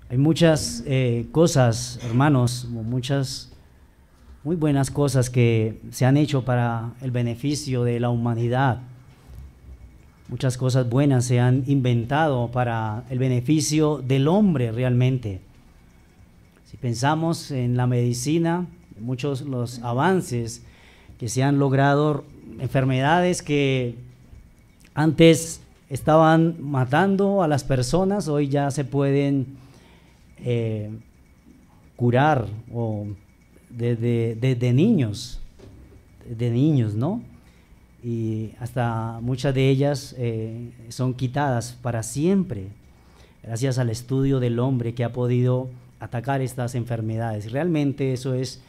Hay muchas cosas, hermanos, muchas muy buenas cosas que se han hecho para el beneficio de la humanidad. Muchas cosas buenas se han inventado para el beneficio del hombre realmente. Si pensamos en la medicina, muchos los avances que se han logrado, enfermedades que antes estaban matando a las personas, hoy ya se pueden curar o desde niños, ¿no? Y hasta muchas de ellas son quitadas para siempre, gracias al estudio del hombre que ha podido atacar estas enfermedades. Realmente eso es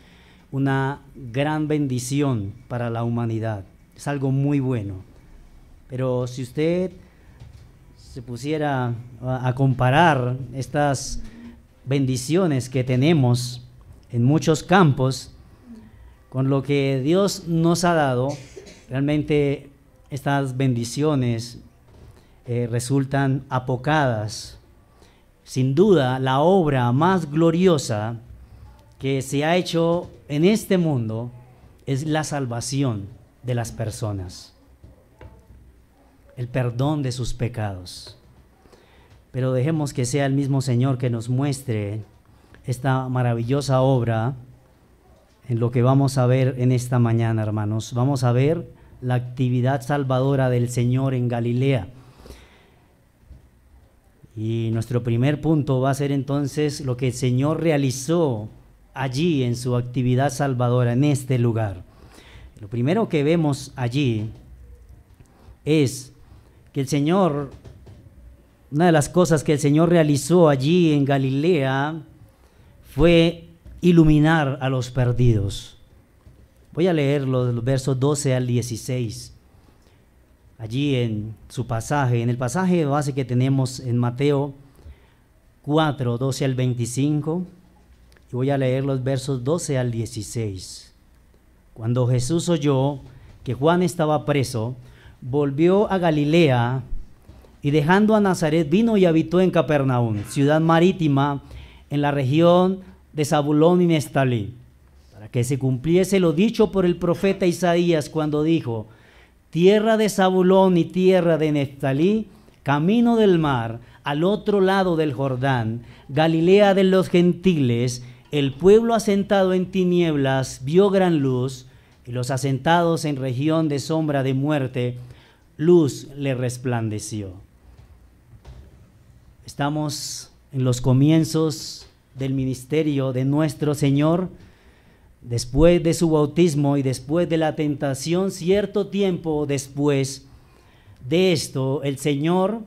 una gran bendición para la humanidad, es algo muy bueno. Pero si usted se pusiera a comparar estas bendiciones que tenemos en muchos campos con lo que Dios nos ha dado, realmente estas bendiciones resultan apocadas. Sin duda, la obra más gloriosa que se ha hecho en este mundo es la salvación de las personas, el perdón de sus pecados. Pero dejemos que sea el mismo Señor que nos muestre esta maravillosa obra en lo que vamos a ver en esta mañana, hermanos. Vamos a ver la actividad salvadora del Señor en Galilea. Y nuestro primer punto va a ser entonces lo que el Señor realizó allí en su actividad salvadora en este lugar. Lo primero que vemos allí es que el Señor, una de las cosas que el Señor realizó allí en Galilea fue iluminar a los perdidos. Voy a leer los versos 12 al 16. Allí en su pasaje, en el pasaje base que tenemos en Mateo 4, 12 al 25, y voy a leer los versos 12 al 16. Cuando Jesús oyó que Juan estaba preso, volvió a Galilea y dejando a Nazaret vino y habitó en Capernaum, ciudad marítima en la región de Zabulón y Neftalí, para que se cumpliese lo dicho por el profeta Isaías cuando dijo: tierra de Zabulón y tierra de Neftalí, camino del mar, al otro lado del Jordán, Galilea de los gentiles, el pueblo asentado en tinieblas vio gran luz, y los asentados en región de sombra de muerte, luz le resplandeció. Estamos en los comienzos del ministerio de nuestro Señor. Después de su bautismo y después de la tentación, cierto tiempo después de esto, el Señor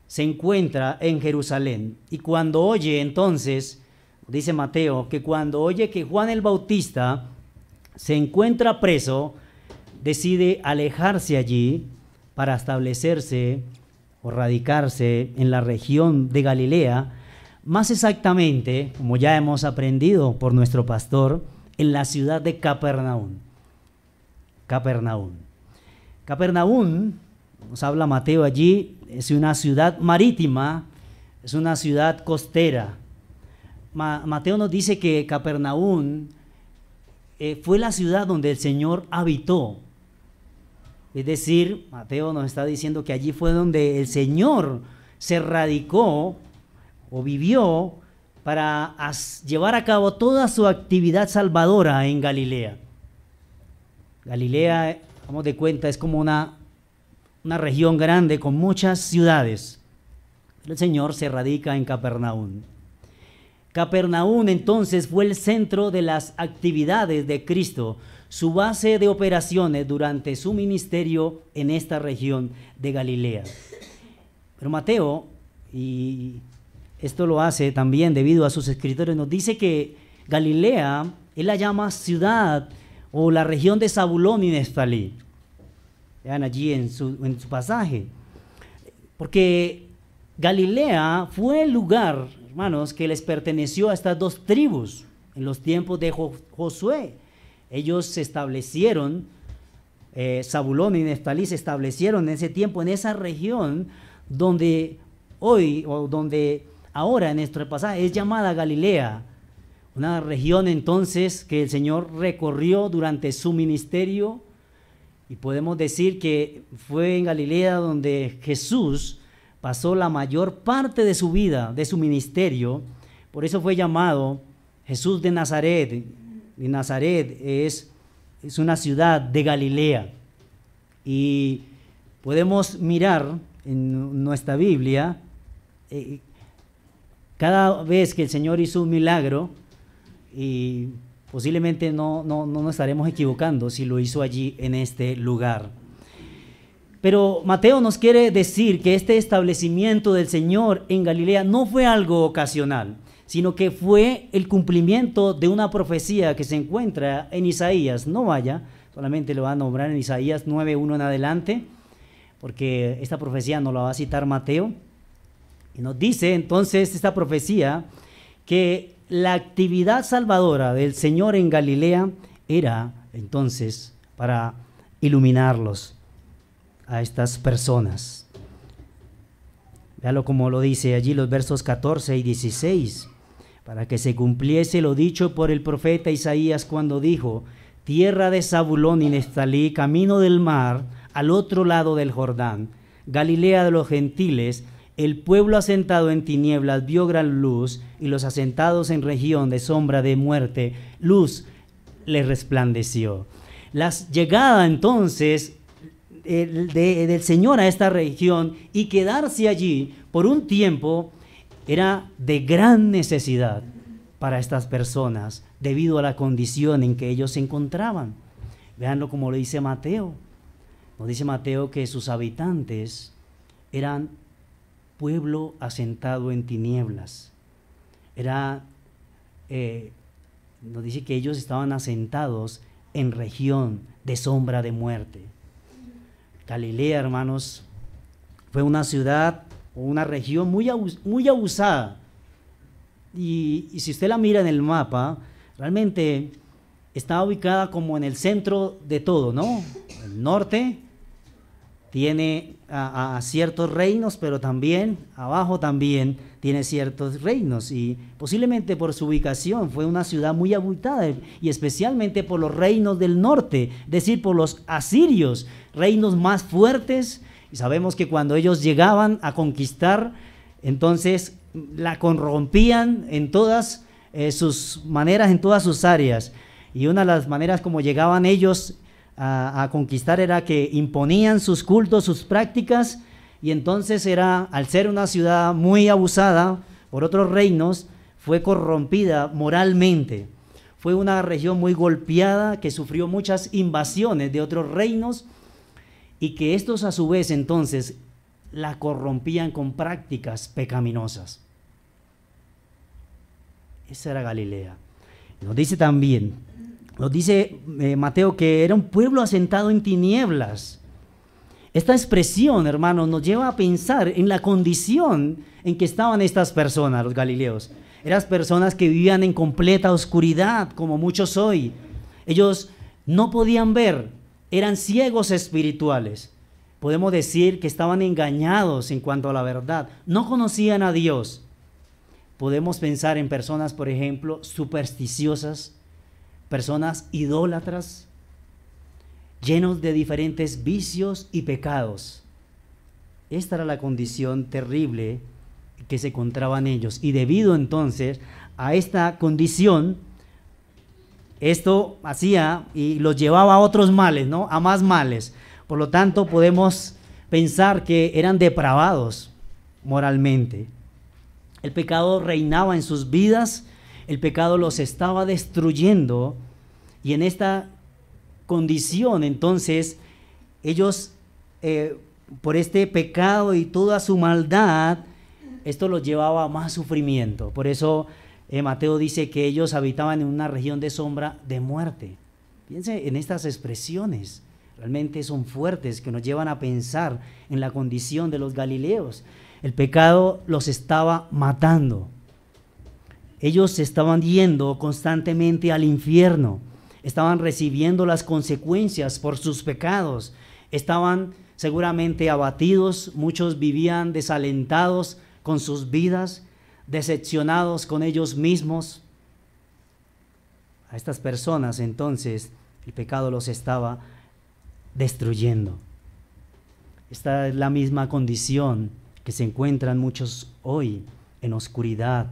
se encuentra en Jerusalén. Y cuando oye entonces, dice Mateo, que cuando oye que Juan el Bautista se encuentra preso, decide alejarse allí para establecerse o radicarse en la región de Galilea, más exactamente, como ya hemos aprendido por nuestro pastor, en la ciudad de Capernaum. Capernaum, nos habla Mateo allí, es una ciudad marítima, es una ciudad costera. Mateo nos dice que Capernaum fue la ciudad donde el Señor habitó. Es decir, Mateo nos está diciendo que allí fue donde el Señor se radicó o vivió para llevar a cabo toda su actividad salvadora en Galilea. Galilea, damos de cuenta, es como una región grande con muchas ciudades. El Señor se radica en Capernaum. Capernaum entonces fue el centro de las actividades de Cristo, su base de operaciones durante su ministerio en esta región de Galilea. Pero Mateo, y esto lo hace también debido a sus escritores, nos dice que Galilea, él la llama ciudad o la región de Zabulón y Neftalí. Vean allí en su pasaje. Porque Galilea fue el lugar, hermanos, que les perteneció a estas dos tribus en los tiempos de Josué. Ellos se establecieron, Zabulón y Neftalí se establecieron en ese tiempo, en esa región donde hoy, o donde ahora en nuestro pasaje es llamada Galilea, una región entonces que el Señor recorrió durante su ministerio, y podemos decir que fue en Galilea donde Jesús pasó la mayor parte de su vida, de su ministerio. Por eso fue llamado Jesús de Nazaret. Y Nazaret es una ciudad de Galilea. Y podemos mirar en nuestra Biblia, cada vez que el Señor hizo un milagro, y posiblemente no nos estaremos equivocando si lo hizo allí en este lugar. Pero Mateo nos quiere decir que este establecimiento del Señor en Galilea no fue algo ocasional, sino que fue el cumplimiento de una profecía que se encuentra en Isaías. No vaya, solamente lo va a nombrar en Isaías 9:1 en adelante, porque esta profecía nos la va a citar Mateo. Y nos dice entonces esta profecía que la actividad salvadora del Señor en Galilea era entonces para iluminarlos a estas personas. Véalo como lo dice allí los versos 14 y 16. Para que se cumpliese lo dicho por el profeta Isaías cuando dijo: tierra de Zabulón y Neftalí, camino del mar, al otro lado del Jordán, Galilea de los gentiles, el pueblo asentado en tinieblas vio gran luz, y los asentados en región de sombra de muerte, luz les resplandeció. La llegada entonces del Señor a esta región y quedarse allí por un tiempo era de gran necesidad para estas personas debido a la condición en que ellos se encontraban. Veanlo como lo dice Mateo. Nos dice Mateo que sus habitantes eran pueblo asentado en tinieblas. Nos dice que ellos estaban asentados en región de sombra de muerte. Galilea, hermanos, fue una ciudad o una región muy abusada. Y si usted la mira en el mapa, realmente está ubicada como en el centro de todo, ¿no? El norte tiene a ciertos reinos, pero también abajo también tiene ciertos reinos, y posiblemente por su ubicación fue una ciudad muy habitada, y especialmente por los reinos del norte, es decir, por los asirios, reinos más fuertes. Y sabemos que cuando ellos llegaban a conquistar, entonces la corrompían en todas sus maneras, en todas sus áreas. Y una de las maneras como llegaban ellos a conquistar era que imponían sus cultos, sus prácticas, y entonces al ser una ciudad muy abusada por otros reinos, fue corrompida moralmente. Fue una región muy golpeada que sufrió muchas invasiones de otros reinos, y que estos a su vez entonces la corrompían con prácticas pecaminosas. Esa era Galilea. Nos dice también, Mateo, que era un pueblo asentado en tinieblas. Esta expresión, hermanos, nos lleva a pensar en la condición en que estaban estas personas, los galileos. Eran personas que vivían en completa oscuridad, como muchos hoy. Ellos no podían ver, eran ciegos espirituales. Podemos decir que estaban engañados en cuanto a la verdad. No conocían a Dios. Podemos pensar en personas, por ejemplo, supersticiosas, personas idólatras, llenos de diferentes vicios y pecados. Esta era la condición terrible que se encontraban ellos, y debido entonces a esta condición, esto hacía y los llevaba a otros males, ¿no? A más males. Por lo tanto, podemos pensar que eran depravados moralmente. El pecado reinaba en sus vidas, el pecado los estaba destruyendo, y en esta condición entonces ellos por este pecado y toda su maldad, esto los llevaba a más sufrimiento. Por eso Mateo dice que ellos habitaban en una región de sombra de muerte. Piense en estas expresiones, realmente son fuertes, que nos llevan a pensar en la condición de los galileos. El pecado los estaba matando. Ellos se estaban yendo constantemente al infierno, estaban recibiendo las consecuencias por sus pecados, estaban seguramente abatidos, muchos vivían desalentados con sus vidas, decepcionados con ellos mismos. A estas personas entonces el pecado los estaba destruyendo. Esta es la misma condición que se encuentran muchos hoy en oscuridad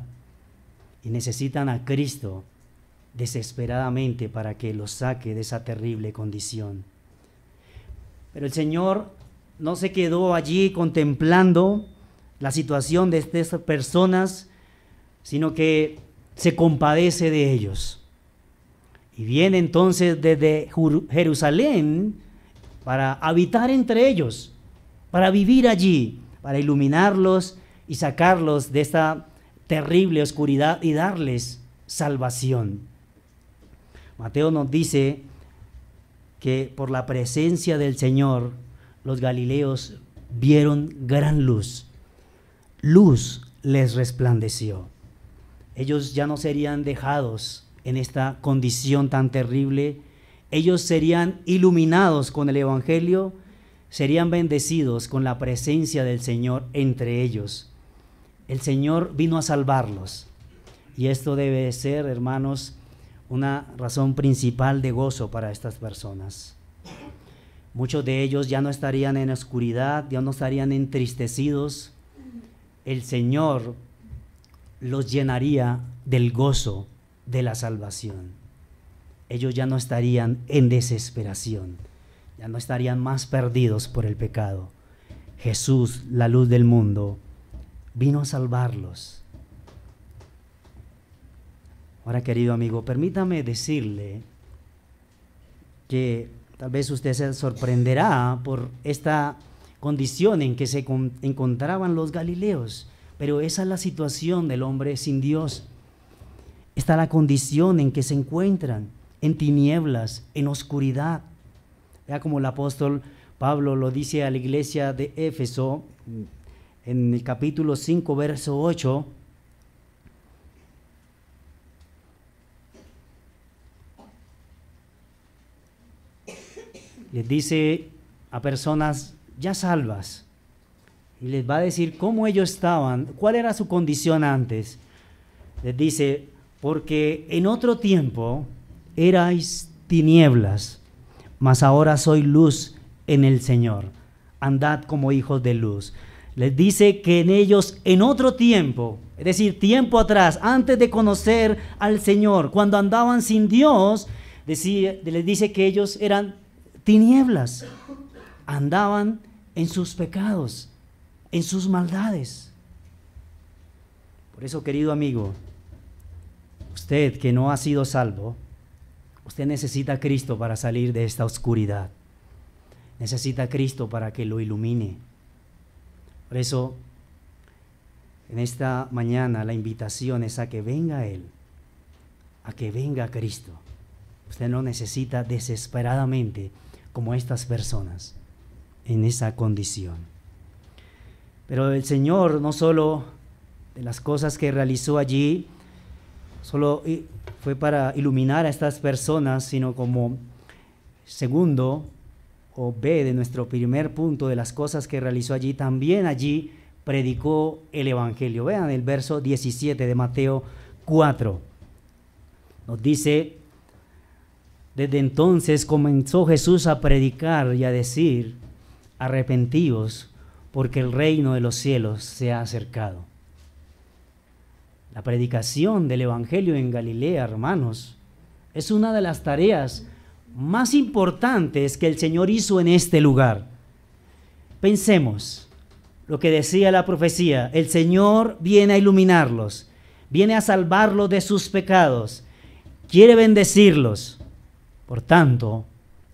y necesitan a Cristo desesperadamente para que los saque de esa terrible condición. Pero el Señor no se quedó allí contemplando la situación de estas personas, sino que se compadece de ellos. Y viene entonces desde Jerusalén para habitar entre ellos, para vivir allí, para iluminarlos y sacarlos de esta terrible oscuridad y darles salvación. Mateo nos dice que por la presencia del Señor, los galileos vieron gran luz. Luz les resplandeció. Ellos ya no serían dejados en esta condición tan terrible. Ellos serían iluminados con el Evangelio, serían bendecidos con la presencia del Señor entre ellos. El Señor vino a salvarlos. Y esto debe ser, hermanos, una razón principal de gozo para estas personas. Muchos de ellos ya no estarían en oscuridad, ya no estarían entristecidos. El Señor los llenaría del gozo de la salvación. Ellos ya no estarían en desesperación, ya no estarían más perdidos por el pecado. Jesús, la luz del mundo, vino a salvarlos. Ahora, querido amigo, permítame decirle que tal vez usted se sorprenderá por esta condición en que se encontraban los galileos, pero esa es la situación del hombre sin Dios. Esta es la condición en que se encuentran, en tinieblas, en oscuridad. Vea como el apóstol Pablo lo dice a la iglesia de Éfeso, en el capítulo 5, verso 8. Les dice a personas ya salvas, y les va a decir cómo ellos estaban, cuál era su condición antes. Les dice: porque en otro tiempo erais tinieblas, mas ahora soy luz en el Señor. Andad como hijos de luz. Les dice que en ellos, en otro tiempo, es decir, tiempo atrás, antes de conocer al Señor, cuando andaban sin Dios, les dice que ellos eran tinieblas, andaban en sus pecados, en sus maldades. Por eso, querido amigo, usted que no ha sido salvo, usted necesita a Cristo para salir de esta oscuridad. Necesita a Cristo para que lo ilumine. Por eso, en esta mañana la invitación es a que venga Él, a que venga Cristo. Usted no necesita desesperadamente como estas personas en esa condición. Pero el Señor no solo de las cosas que realizó allí, solo fue para iluminar a estas personas, sino como segundo o B de nuestro primer punto de las cosas que realizó allí, también allí predicó el Evangelio. Vean el verso 17 de Mateo 4. Nos dice: desde entonces comenzó Jesús a predicar y a decir: arrepentíos, porque el reino de los cielos se ha acercado. La predicación del Evangelio en Galilea, hermanos, es una de las tareas más importantes que el Señor hizo en este lugar. Pensemos lo que decía la profecía: el Señor viene a iluminarlos, viene a salvarlos de sus pecados, quiere bendecirlos. Por tanto,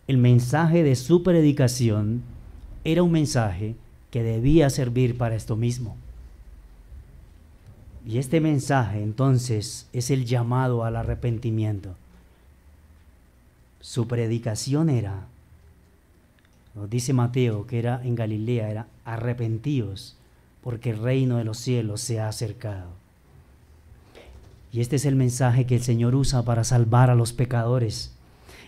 el mensaje de su predicación era un mensaje que debía servir para esto mismo. Y este mensaje entonces es el llamado al arrepentimiento. Su predicación era, nos dice Mateo, que era en Galilea, era: arrepentíos, porque el reino de los cielos se ha acercado. Y este es el mensaje que el Señor usa para salvar a los pecadores.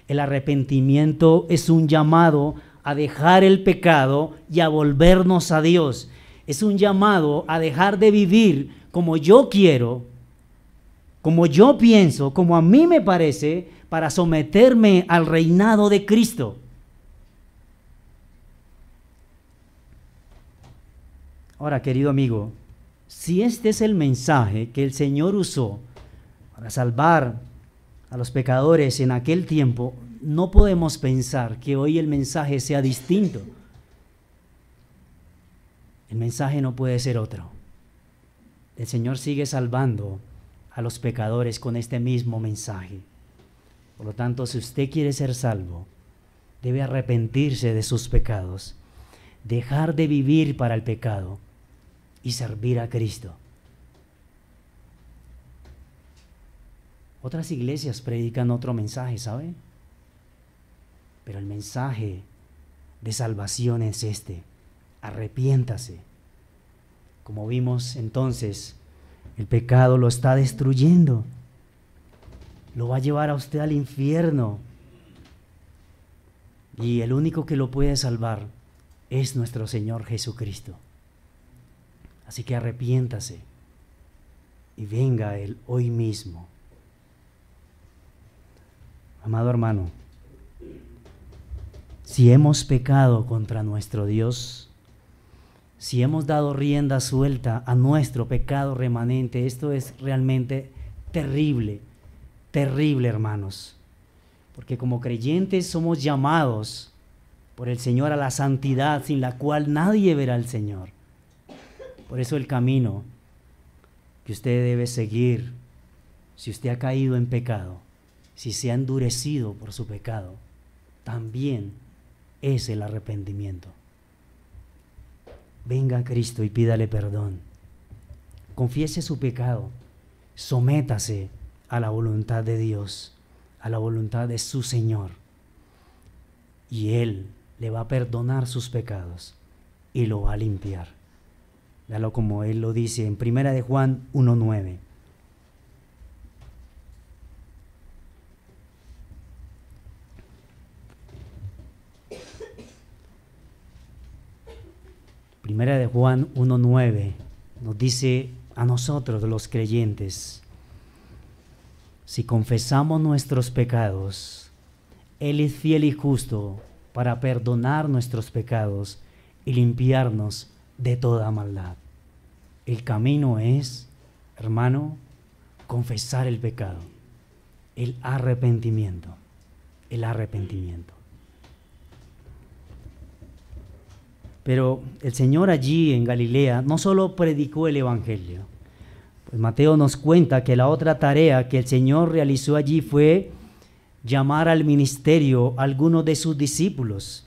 El arrepentimiento es un llamado a dejar el pecado y a volvernos a Dios. Es un llamado a dejar de vivir como yo quiero, como yo pienso, como a mí me parece, para someterme al reinado de Cristo. Ahora, querido amigo, si este es el mensaje que el Señor usó para salvar a los pecadores en aquel tiempo, no podemos pensar que hoy el mensaje sea distinto. El mensaje no puede ser otro. El Señor sigue salvando a los pecadores con este mismo mensaje. Por lo tanto, si usted quiere ser salvo, debe arrepentirse de sus pecados, dejar de vivir para el pecado y servir a Cristo. Otras iglesias predican otro mensaje, ¿sabe? Pero el mensaje de salvación es este: arrepiéntase. Como vimos entonces, el pecado lo está destruyendo, lo va a llevar a usted al infierno, y el único que lo puede salvar es nuestro Señor Jesucristo. Así que arrepiéntase y venga a Él hoy mismo. Amado hermano, si hemos pecado contra nuestro Dios, si hemos dado rienda suelta a nuestro pecado remanente, esto es realmente terrible, terrible, hermanos, porque como creyentes somos llamados por el Señor a la santidad, sin la cual nadie verá al Señor. Por eso el camino que usted debe seguir, si usted ha caído en pecado, si se ha endurecido por su pecado, también es el arrepentimiento. Venga a Cristo y pídale perdón. Confiese su pecado. Sométase a la voluntad de Dios, a la voluntad de su Señor. Y Él le va a perdonar sus pecados y lo va a limpiar. Véalo como Él lo dice en 1 de Juan 1:9. Primera de Juan 1:9 nos dice a nosotros los creyentes: si confesamos nuestros pecados, Él es fiel y justo para perdonar nuestros pecados y limpiarnos de toda maldad. El camino es, hermano, confesar el pecado, el arrepentimiento, el arrepentimiento. Pero el Señor allí en Galilea no solo predicó el Evangelio, pues Mateo nos cuenta que la otra tarea que el Señor realizó allí fue llamar al ministerio a algunos de sus discípulos.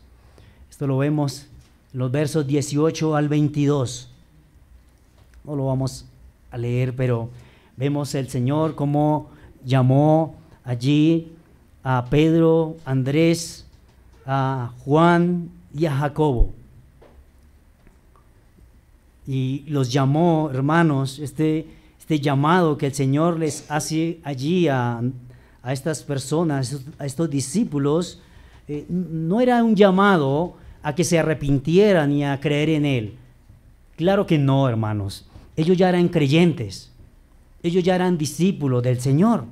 Esto lo vemos en los versos 18 al 22. No lo vamos a leer, pero vemos el Señor cómo llamó allí a Pedro, Andrés, a Juan y a Jacobo. Y los llamó, hermanos, este llamado que el Señor les hace allí a estas personas, a estos discípulos, no era un llamado a que se arrepintieran y a creer en Él. Claro que no, hermanos. Ellos ya eran creyentes, ellos ya eran discípulos del Señor.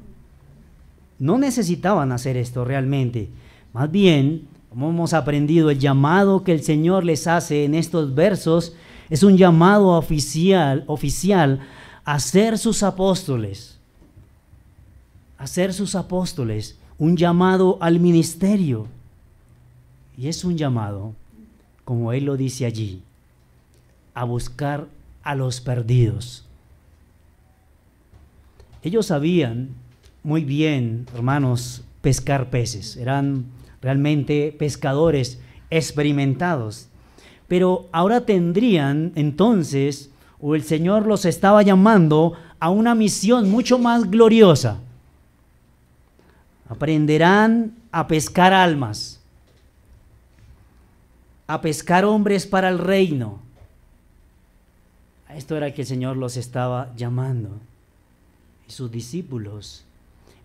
No necesitaban hacer esto realmente. Más bien, como hemos aprendido, el llamado que el Señor les hace en estos versos es un llamado oficial a ser sus apóstoles, un llamado al ministerio. Y es un llamado, como Él lo dice allí, a buscar a los perdidos. Ellos sabían muy bien, hermanos, pescar peces, eran realmente pescadores experimentados. Pero ahora tendrían entonces, o el Señor los estaba llamando a una misión mucho más gloriosa. Aprenderán a pescar almas, a pescar hombres para el reino. A esto era que el Señor los estaba llamando. Y sus discípulos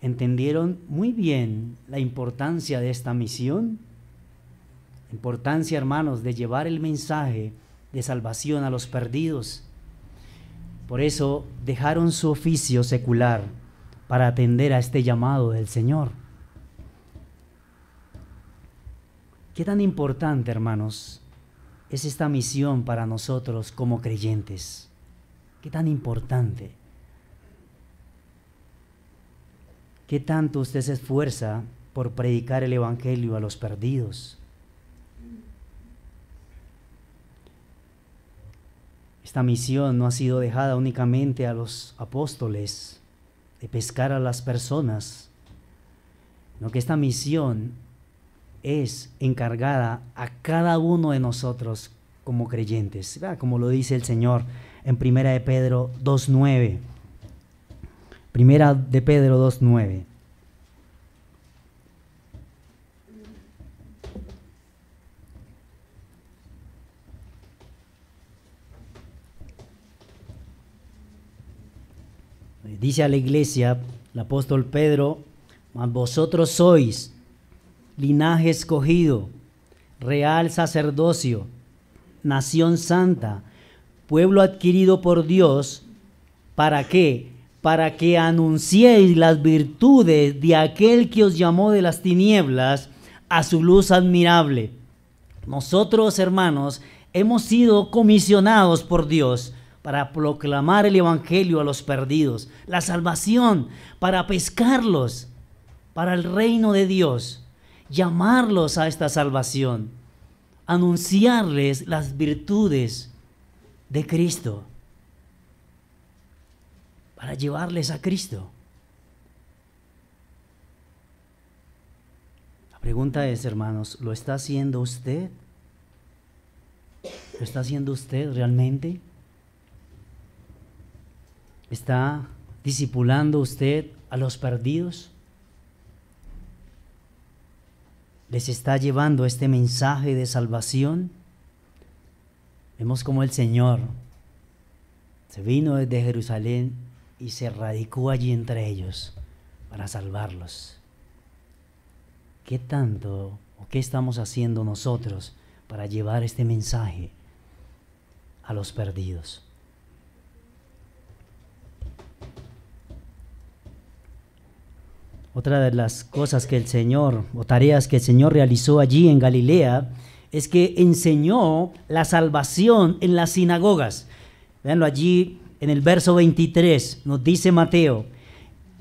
entendieron muy bien la importancia de esta misión. Importancia, hermanos, de llevar el mensaje de salvación a los perdidos. Por eso dejaron su oficio secular para atender a este llamado del Señor. ¿Qué tan importante, hermanos, es esta misión para nosotros como creyentes? ¿Qué tan importante? ¿Qué tanto usted se esfuerza por predicar el Evangelio a los perdidos? Esta misión no ha sido dejada únicamente a los apóstoles de pescar a las personas, sino que esta misión es encargada a cada uno de nosotros como creyentes, ¿verdad? Como lo dice el Señor en Primera de Pedro 2:9. Primera de Pedro 2:9. Dice a la iglesia el apóstol Pedro: mas vosotros sois linaje escogido, real sacerdocio, nación santa, pueblo adquirido por Dios. ¿Para qué? Para que anunciéis las virtudes de aquel que os llamó de las tinieblas a su luz admirable. Nosotros, hermanos, hemos sido comisionados por Dios para proclamar el Evangelio a los perdidos, la salvación, para pescarlos para el reino de Dios, llamarlos a esta salvación, anunciarles las virtudes de Cristo, para llevarles a Cristo. La pregunta es, hermanos, ¿lo está haciendo usted? ¿Lo está haciendo usted realmente? ¿Está discipulando usted a los perdidos? ¿Les está llevando este mensaje de salvación? Vemos como el Señor se vino desde Jerusalén y se radicó allí entre ellos para salvarlos. ¿Qué tanto o qué estamos haciendo nosotros para llevar este mensaje a los perdidos? Otra de las cosas que el Señor, o tareas que el Señor realizó allí en Galilea, es que enseñó la salvación en las sinagogas. Véanlo allí en el verso 23, nos dice Mateo: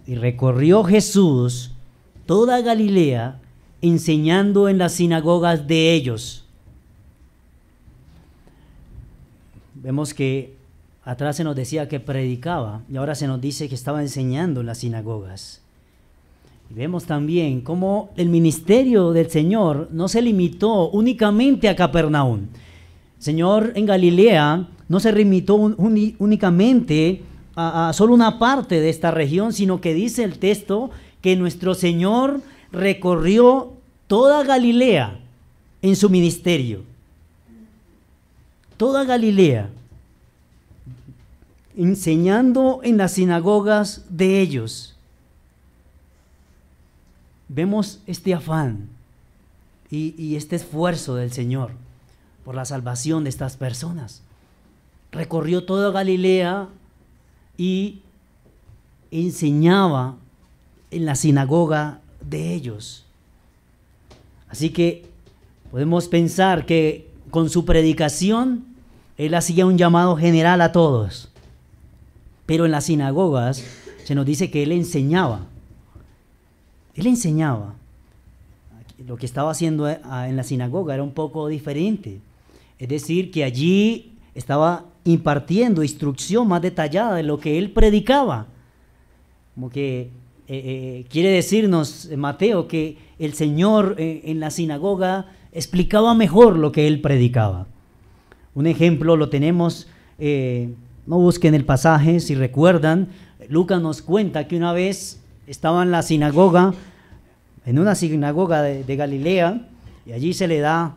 y recorrió Jesús toda Galilea, enseñando en las sinagogas de ellos. Vemos que atrás se nos decía que predicaba, y ahora se nos dice que estaba enseñando en las sinagogas. Y vemos también cómo el ministerio del Señor no se limitó únicamente a Capernaum. El Señor en Galilea no se limitó únicamente a solo una parte de esta región, sino que dice el texto que nuestro Señor recorrió toda Galilea en su ministerio. Toda Galilea, enseñando en las sinagogas de ellos. Vemos este afán y este esfuerzo del Señor por la salvación de estas personas. Recorrió toda Galilea y enseñaba en la sinagoga de ellos. Así que podemos pensar que con su predicación Él hacía un llamado general a todos. Pero en las sinagogas se nos dice que Él enseñaba. Él enseñaba. Lo que estaba haciendo en la sinagoga era un poco diferente. Es decir, que allí estaba impartiendo instrucción más detallada de lo que él predicaba. Como que quiere decirnos Mateo que el Señor en la sinagoga explicaba mejor lo que él predicaba. Un ejemplo lo tenemos, no busquen el pasaje, si recuerdan, Lucas nos cuenta que una vez estaba en la sinagoga, en una sinagoga de Galilea, y allí se le da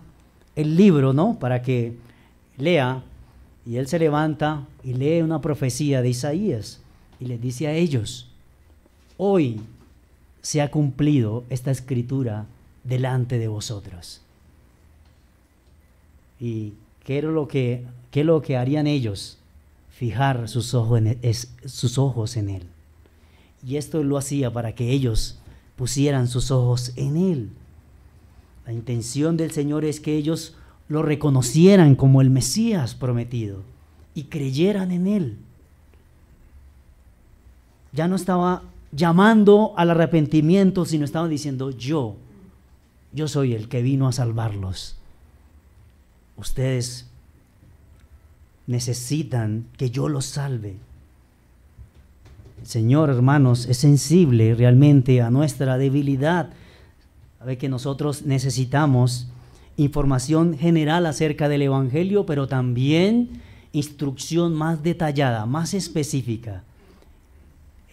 el libro, ¿no?, para que lea, y él se levanta y lee una profecía de Isaías, y les dice a ellos: hoy se ha cumplido esta escritura delante de vosotros. ¿Y qué es lo que harían ellos fijar sus ojos en Él. Y esto lo hacía para que ellos pusieran sus ojos en Él. La intención del Señor es que ellos lo reconocieran como el Mesías prometido y creyeran en Él. Ya no estaba llamando al arrepentimiento, sino estaba diciendo: yo soy el que vino a salvarlos. Ustedes necesitan que yo los salve. El Señor, hermanos, es sensible realmente a nuestra debilidad. Sabe que nosotros necesitamos información general acerca del Evangelio, pero también instrucción más detallada, más específica.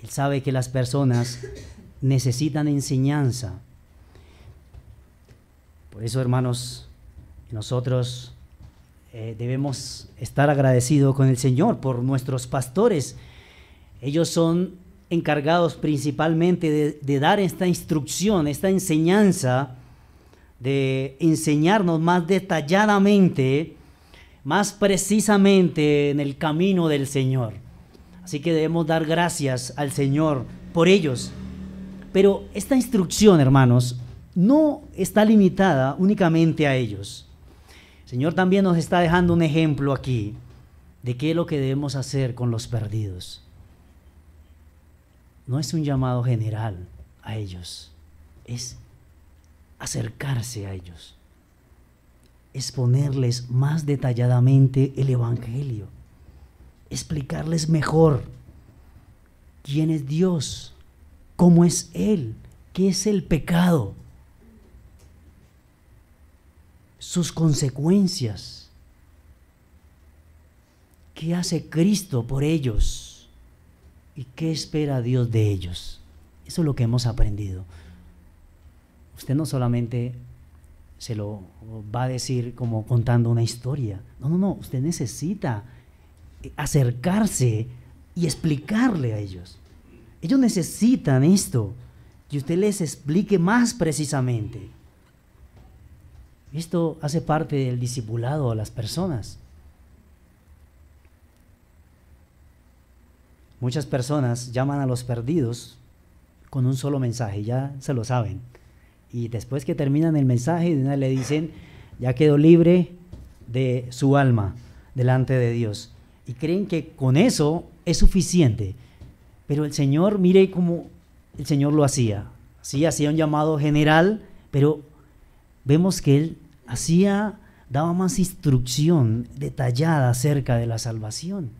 Él sabe que las personas necesitan enseñanza. Por eso, hermanos, nosotros debemos estar agradecidos con el Señor por nuestros pastores. Ellos son encargados principalmente de dar esta instrucción, esta enseñanza, de enseñarnos más detalladamente, más precisamente en el camino del Señor. Así que debemos dar gracias al Señor por ellos. Pero esta instrucción, hermanos, no está limitada únicamente a ellos. El Señor también nos está dejando un ejemplo aquí de qué es lo que debemos hacer con los perdidos. No es un llamado general a ellos, es acercarse a ellos, exponerles más detalladamente el Evangelio, explicarles mejor quién es Dios, cómo es Él, qué es el pecado, sus consecuencias, qué hace Cristo por ellos y qué espera Dios de ellos. Eso es lo que hemos aprendido. Usted no solamente se lo va a decir como contando una historia. No, usted necesita acercarse y explicarle a ellos. Ellos necesitan esto, que usted les explique más precisamente. Esto hace parte del discipulado a las personas. Muchas personas llaman a los perdidos con un solo mensaje, ya se lo saben. Y después que terminan el mensaje, de una le dicen: ya quedó libre de su alma delante de Dios. Y creen que con eso es suficiente. Pero el Señor, mire cómo el Señor lo hacía. Sí, hacía un llamado general, pero vemos que Él daba más instrucción detallada acerca de la salvación.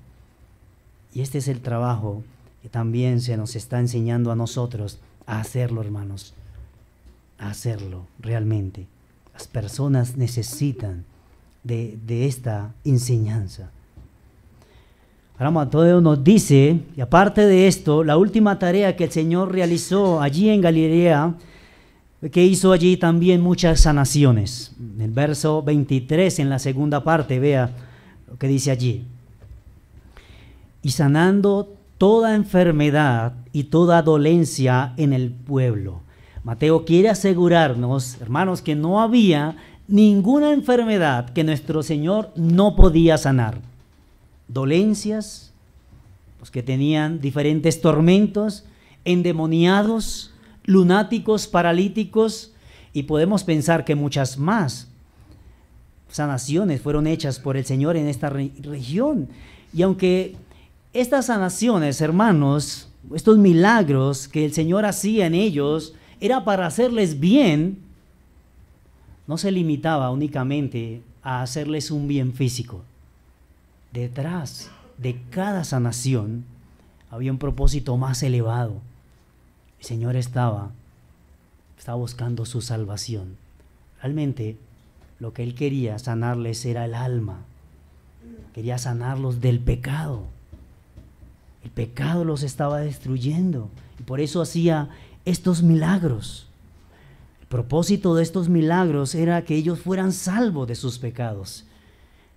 Y este es el trabajo que también se nos está enseñando a nosotros a hacerlo, hermanos. A hacerlo realmente. Las personas necesitan de esta enseñanza. Ahora Mateo nos dice, y aparte de esto, la última tarea que el Señor realizó allí en Galilea, que hizo allí también muchas sanaciones. En el verso 23, en la segunda parte, vea lo que dice allí. Y sanando toda enfermedad y toda dolencia en el pueblo. Mateo quiere asegurarnos, hermanos, que no había ninguna enfermedad que nuestro Señor no podía sanar. Dolencias, los que tenían diferentes tormentos, endemoniados, lunáticos, paralíticos, y podemos pensar que muchas más sanaciones fueron hechas por el Señor en esta región. Y aunque estas sanaciones, hermanos, estos milagros que el Señor hacía en ellos, era para hacerles bien, no se limitaba únicamente a hacerles un bien físico. Detrás de cada sanación había un propósito más elevado. El Señor estaba buscando su salvación. Realmente lo que Él quería sanarles era el alma. Quería sanarlos del pecado. El pecado los estaba destruyendo y por eso hacía estos milagros. El propósito de estos milagros era que ellos fueran salvos de sus pecados.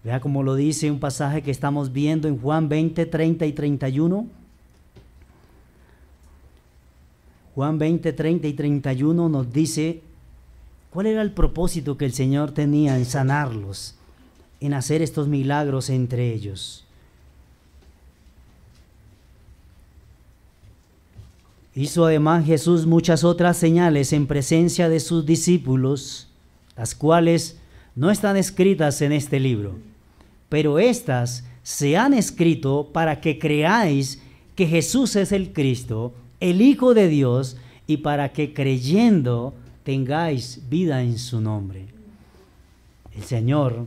Vea cómo lo dice un pasaje que estamos viendo en Juan 20, 30 y 31. Juan 20, 30 y 31 nos dice cuál era el propósito que el Señor tenía en sanarlos, en hacer estos milagros entre ellos. Hizo además Jesús muchas otras señales en presencia de sus discípulos, las cuales no están escritas en este libro, pero estas se han escrito para que creáis que Jesús es el Cristo, el Hijo de Dios, y para que creyendo tengáis vida en su nombre. El Señor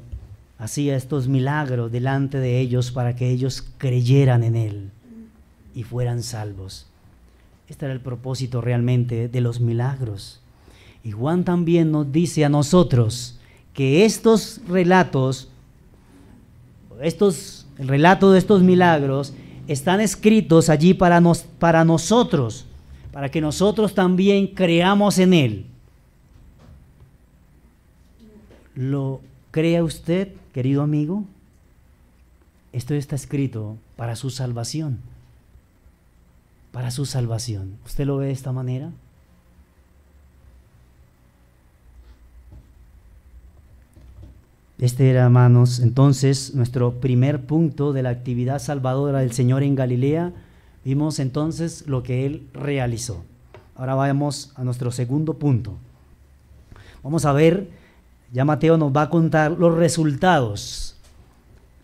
hacía estos milagros delante de ellos para que ellos creyeran en Él y fueran salvos. Este era el propósito realmente de los milagros. Y Juan también nos dice a nosotros que estos relatos, el relato de estos milagros, están escritos allí para nosotros, para que nosotros también creamos en Él. ¿Lo cree usted, querido amigo? Esto está escrito para su salvación. Para su salvación. ¿Usted lo ve de esta manera? Este era, hermanos, entonces nuestro primer punto de la actividad salvadora del Señor en Galilea. Vimos entonces lo que Él realizó. Ahora vamos a nuestro segundo punto. Vamos a ver, ya Mateo nos va a contar los resultados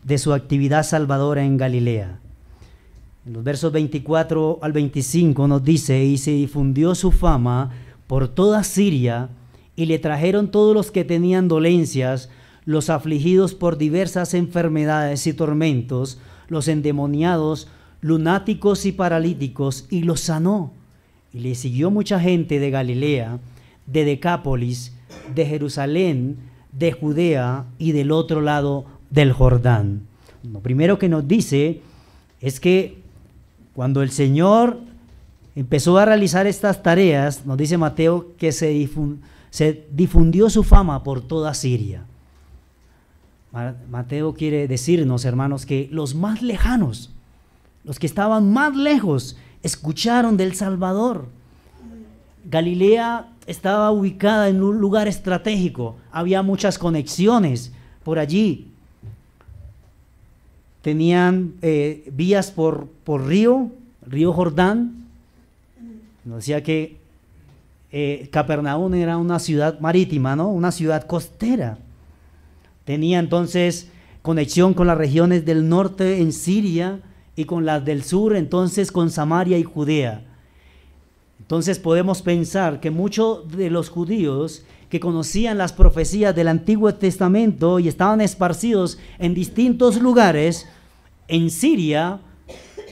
de su actividad salvadora en Galilea. En los versos 24 al 25 nos dice: y se difundió su fama por toda Siria, y le trajeron todos los que tenían dolencias, los afligidos por diversas enfermedades y tormentos, los endemoniados, lunáticos y paralíticos, y los sanó. Y le siguió mucha gente de Galilea, de Decápolis, de Jerusalén, de Judea y del otro lado del Jordán. Lo primero que nos dice es que cuando el Señor empezó a realizar estas tareas, nos dice Mateo que se difundió su fama por toda Siria. Mateo quiere decirnos, hermanos, que los más lejanos, los que estaban más lejos, escucharon del Salvador. Galilea estaba ubicada en un lugar estratégico, había muchas conexiones por allí. Tenían vías por río Jordán. Nos decía que Capernaum era una ciudad marítima, ¿no? Una ciudad costera. Tenía entonces conexión con las regiones del norte en Siria y con las del sur, entonces con Samaria y Judea. Entonces podemos pensar que muchos de los judíos que conocían las profecías del Antiguo Testamento y estaban esparcidos en distintos lugares en Siria,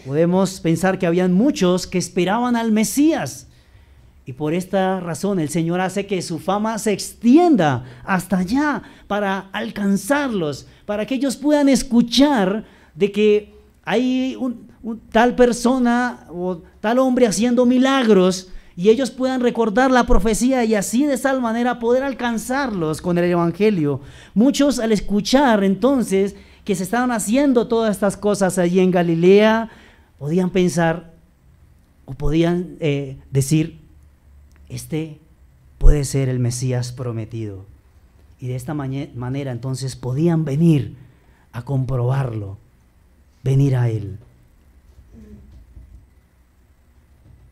podemos pensar que habían muchos que esperaban al Mesías. Y por esta razón el Señor hace que su fama se extienda hasta allá para alcanzarlos, para que ellos puedan escuchar de que hay tal persona o tal hombre haciendo milagros, y ellos puedan recordar la profecía y así de tal manera poder alcanzarlos con el Evangelio. Muchos, al escuchar entonces que se estaban haciendo todas estas cosas allí en Galilea, podían pensar o podían decir: este puede ser el Mesías prometido. Y de esta manera entonces podían venir a comprobarlo, venir a Él.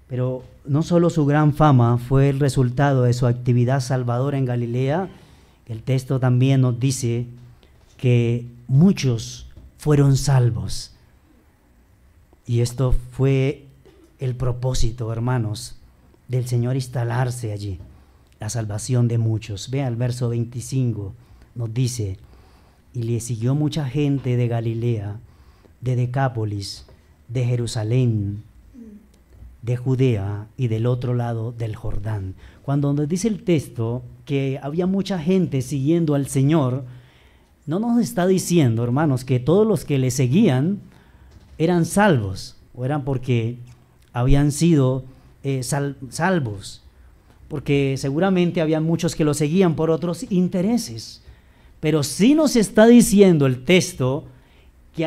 Pero no solo su gran fama fue el resultado de su actividad salvadora en Galilea, el texto también nos dice que muchos fueron salvos. Y esto fue el propósito, hermanos, del Señor instalarse allí, la salvación de muchos. Vea el verso 25, nos dice: y le siguió mucha gente de Galilea, de Decápolis, de Jerusalén, de Judea y del otro lado del Jordán. Cuando nos dice el texto que había mucha gente siguiendo al Señor, no nos está diciendo, hermanos, que todos los que le seguían eran salvos, o eran porque habían sido salvos, porque seguramente había muchos que lo seguían por otros intereses. Pero sí nos está diciendo el texto que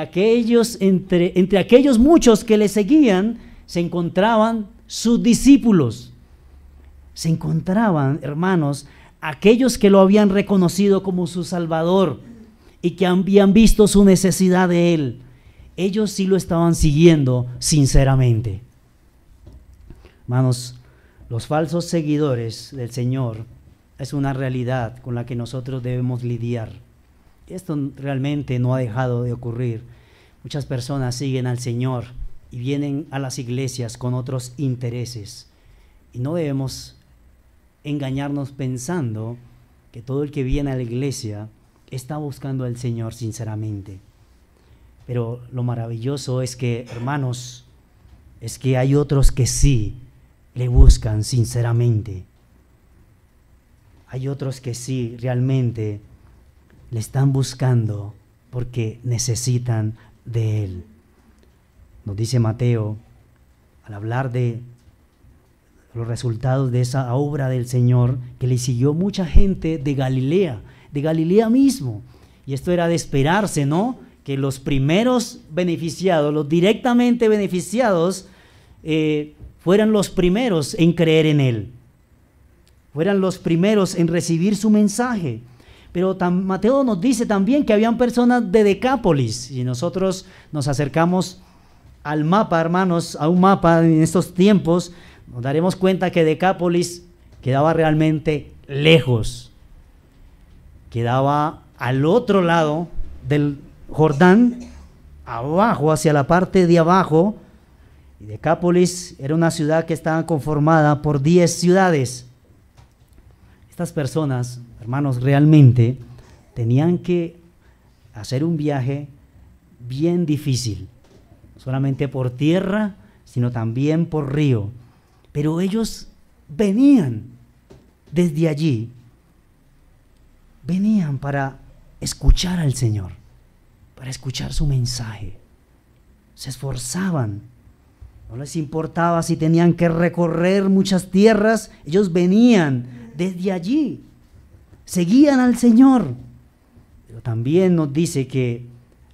entre aquellos muchos que le seguían se encontraban sus discípulos. Se encontraban, hermanos, aquellos que lo habían reconocido como su Salvador y que habían visto su necesidad de Él. Ellos sí lo estaban siguiendo sinceramente. Hermanos, los falsos seguidores del Señor es una realidad con la que nosotros debemos lidiar. Esto realmente no ha dejado de ocurrir. Muchas personas siguen al Señor y vienen a las iglesias con otros intereses. Y no debemos engañarnos pensando que todo el que viene a la iglesia está buscando al Señor sinceramente. Pero lo maravilloso es que, hermanos, es que hay otros que sí le buscan sinceramente. Hay otros que sí realmente le están buscando porque necesitan de Él. Nos dice Mateo, al hablar de los resultados de esa obra del Señor, que le siguió mucha gente de Galilea mismo. Y esto era de esperarse, ¿no? Que los primeros beneficiados, los directamente beneficiados, fueran los primeros en creer en Él. Fueran los primeros en recibir su mensaje. Pero Mateo nos dice también que habían personas de Decápolis. Y nosotros nos acercamos al mapa, hermanos, a un mapa en estos tiempos, nos daremos cuenta que Decápolis quedaba realmente lejos. Quedaba al otro lado del Jordán, abajo, hacia la parte de abajo. Y Decápolis era una ciudad que estaba conformada por 10 ciudades. Estas personas, hermanos, realmente tenían que hacer un viaje bien difícil, no solamente por tierra, sino también por río. Pero ellos venían desde allí, venían para escuchar al Señor, para escuchar su mensaje. Se esforzaban, no les importaba si tenían que recorrer muchas tierras, ellos venían desde allí, seguían al Señor. Pero también nos dice que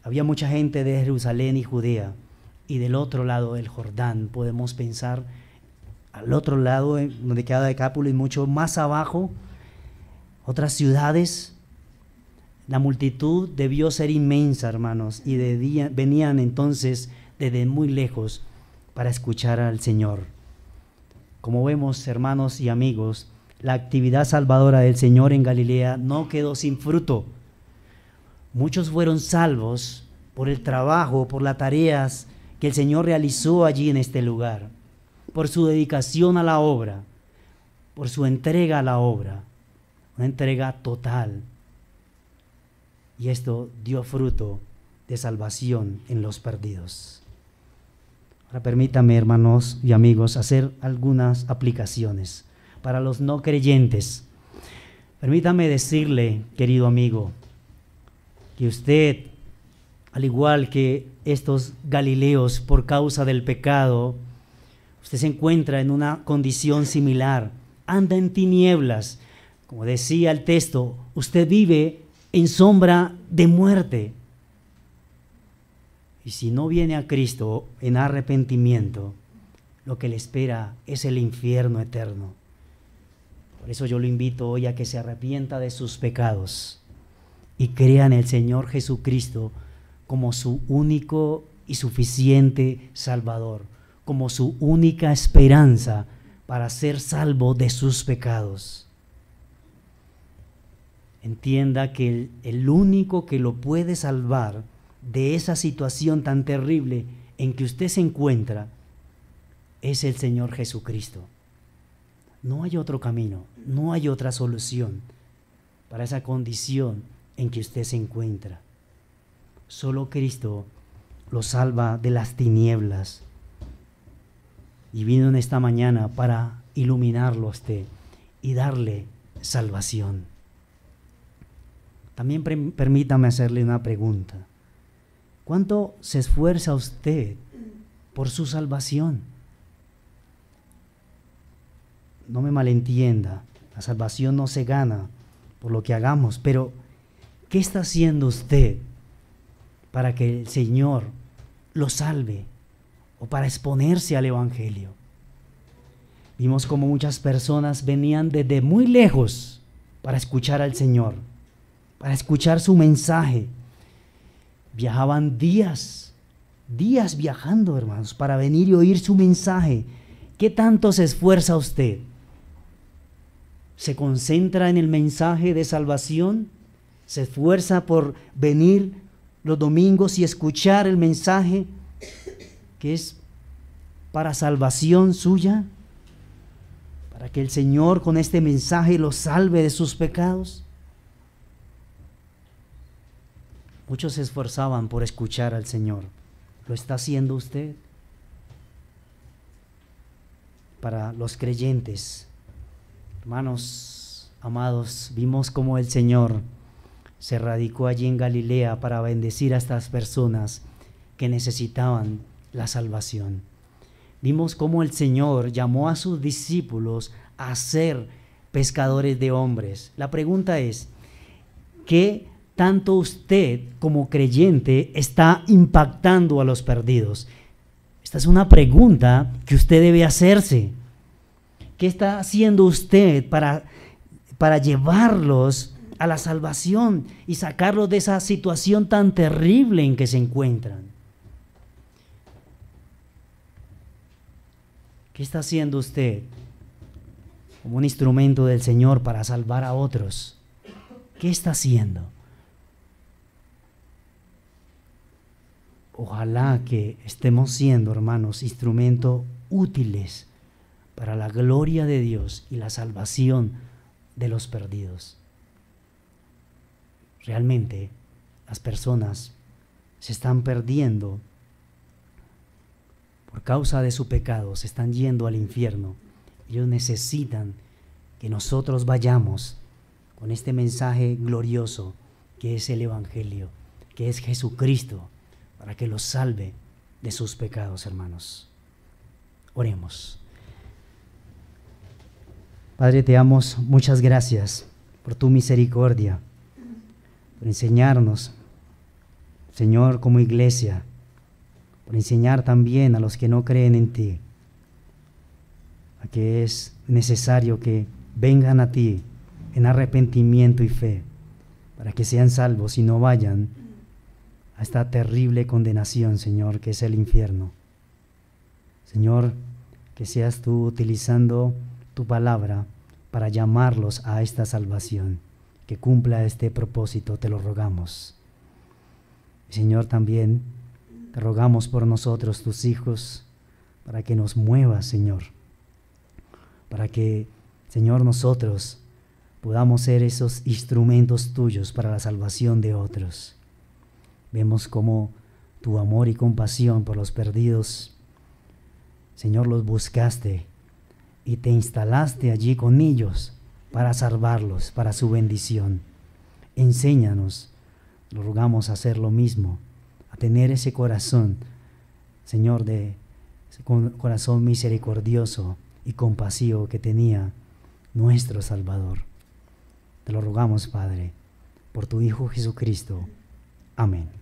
había mucha gente de Jerusalén y Judea, y del otro lado del Jordán, podemos pensar, al otro lado, donde queda Decápolis, mucho más abajo, otras ciudades. La multitud debió ser inmensa, hermanos, y venían entonces desde muy lejos para escuchar al Señor. Como vemos, hermanos y amigos, la actividad salvadora del Señor en Galilea no quedó sin fruto. Muchos fueron salvos por el trabajo, por las tareas que el Señor realizó allí en este lugar, por su dedicación a la obra, por su entrega a la obra, una entrega total. Y esto dio fruto de salvación en los perdidos. Ahora permítame, hermanos y amigos, hacer algunas aplicaciones para los no creyentes. Permítame decirle, querido amigo, que usted, al igual que estos galileos por causa del pecado, usted se encuentra en una condición similar, anda en tinieblas. Como decía el texto, usted vive en sombra de muerte. Y si no viene a Cristo en arrepentimiento, lo que le espera es el infierno eterno. Por eso yo lo invito hoy a que se arrepienta de sus pecados y crea en el Señor Jesucristo como su único y suficiente Salvador, como su única esperanza para ser salvo de sus pecados. Entienda que el único que lo puede salvar de esa situación tan terrible en que usted se encuentra es el Señor Jesucristo. No hay otro camino, no hay otra solución para esa condición en que usted se encuentra. Solo Cristo lo salva de las tinieblas. Y vino en esta mañana para iluminarlo a usted y darle salvación. También permítame hacerle una pregunta. ¿Cuánto se esfuerza usted por su salvación? No me malentienda, la salvación no se gana por lo que hagamos, pero ¿qué está haciendo usted para que el Señor lo salve o para exponerse al Evangelio? Vimos como muchas personas venían desde muy lejos para escuchar al Señor, para escuchar su mensaje. Viajaban días viajando, hermanos, para venir y oír su mensaje. ¿Qué tanto se esfuerza usted? ¿Se concentra en el mensaje de salvación? ¿Se esfuerza por venir los domingos y escuchar el mensaje que es para salvación suya? ¿Para que el Señor con este mensaje lo salve de sus pecados? Muchos se esforzaban por escuchar al Señor. ¿Lo está haciendo usted? Para los creyentes, hermanos amados, vimos cómo el Señor se radicó allí en Galilea para bendecir a estas personas que necesitaban la salvación. Vimos cómo el Señor llamó a sus discípulos a ser pescadores de hombres. La pregunta es, ¿qué tanto usted como creyente está impactando a los perdidos? Esta es una pregunta que usted debe hacerse. ¿Qué está haciendo usted para llevarlos a la salvación y sacarlos de esa situación tan terrible en que se encuentran? ¿Qué está haciendo usted como un instrumento del Señor para salvar a otros? ¿Qué está haciendo? Ojalá que estemos siendo, hermanos, instrumentos útiles para la gloria de Dios y la salvación de los perdidos. Realmente las personas se están perdiendo por causa de su pecado, se están yendo al infierno. Ellos necesitan que nosotros vayamos con este mensaje glorioso que es el Evangelio, que es Jesucristo, para que los salve de sus pecados, hermanos. Oremos. Padre, te damos muchas gracias por tu misericordia, por enseñarnos, Señor, como iglesia, por enseñar también a los que no creen en ti, a que es necesario que vengan a ti en arrepentimiento y fe, para que sean salvos y no vayan a esta terrible condenación, Señor, que es el infierno. Señor, que seas tú utilizando tu palabra para llamarlos a esta salvación, que cumpla este propósito, te lo rogamos. Señor, también te rogamos por nosotros, tus hijos, para que nos muevas, Señor, para que, Señor, nosotros podamos ser esos instrumentos tuyos para la salvación de otros. Vemos cómo tu amor y compasión por los perdidos, Señor, los buscaste y te instalaste allí con ellos para salvarlos, para su bendición. Enséñanos, lo rogamos, a hacer lo mismo, a tener ese corazón, Señor, ese corazón misericordioso y compasivo que tenía nuestro Salvador. Te lo rogamos, Padre, por tu Hijo Jesucristo. Amén.